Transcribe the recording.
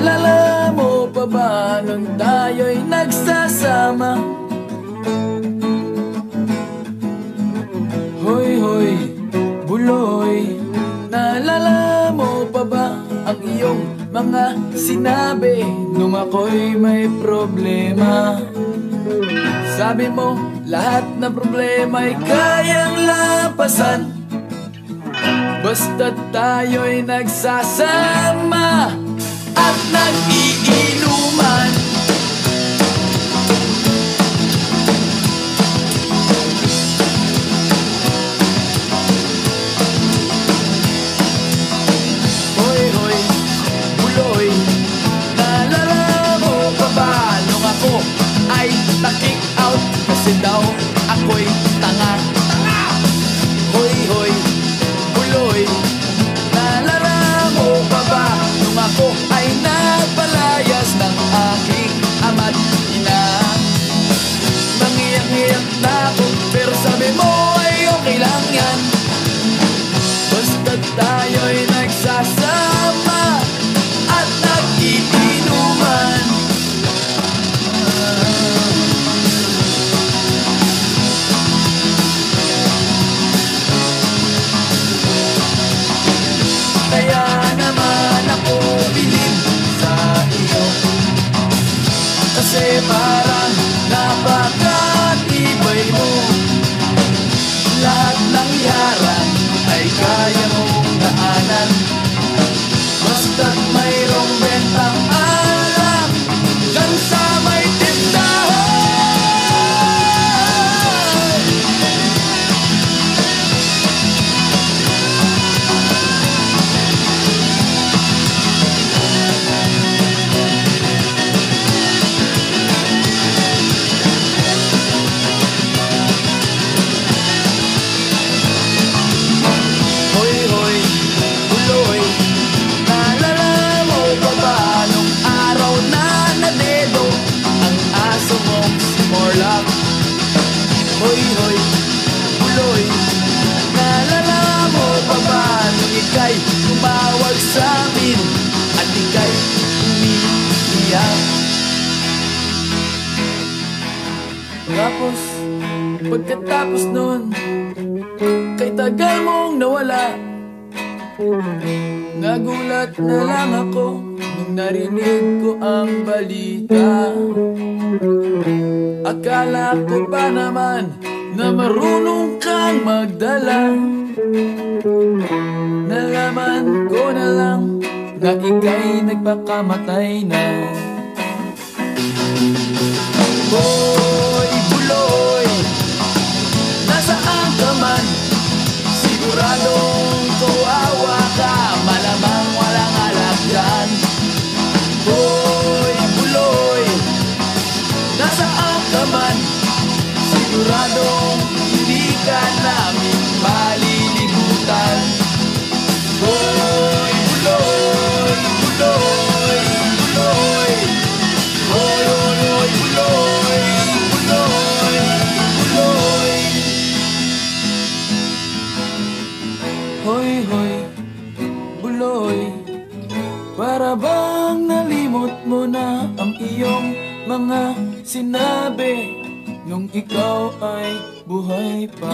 Naalala mo pa ba nung tayo'y nagsasama? Hoy, hoy, buloy, naalala mo pa ba ang iyong mga sinabi nung ako'y may problema? Sabi mo, lahat ng problema'y kayang lampasan basta't tayo'y nagsasama at nag-iinuman. Hoy, hoy, buloy, naalala mo pa ba nung ako ay na-kick out kasi daw ako'y tanga? Hoy, hoy, buloy, naalala mo pa ba nung ako ay nagpalayas ng aking ama't ina? Nangiyak-ngiyak na ako pero sabi mo ay okay lang yan basta't tayo'y nagsasama at nag-iinuman. Kaya naman ako bilib sa iyo kasi parang napakatibay mo. Lahat ng yaran ay kaya mong daanan basta't mayroong bentang alak dyan sa may tindahan. Hoy, hoy, buloy, naalala mo pa ba nung araw na nadedo ang aso mong si Morlock? Hoy, hoy, buloy, naalala mo pa ba nung ika'y tumawag sa amin at ika'y umiiyak? Tapos, pagkatapos nun, kay tagal mong nawala, nagulat na lang ako nung narinig ko ang balita. Akala ko pa naman na marunong kang magdala. Nalaman ko na lang na ika'y nagpakamatay na. Hoy, buloy, nasaan ka man? Siguradong kawawa ka, malamang walang alak dyan. Hoy, buloy, nasaan ka man? Siguradong hindi ka namin malilimutan. Hoy, buloy, buloy, buloy, hoy, hoy, hoy, buloy, buloy, buloy. Hoy, hoy, buloy, para bang nalimot mo na ang iyong mga sinabi nung ikaw ay buhay pa?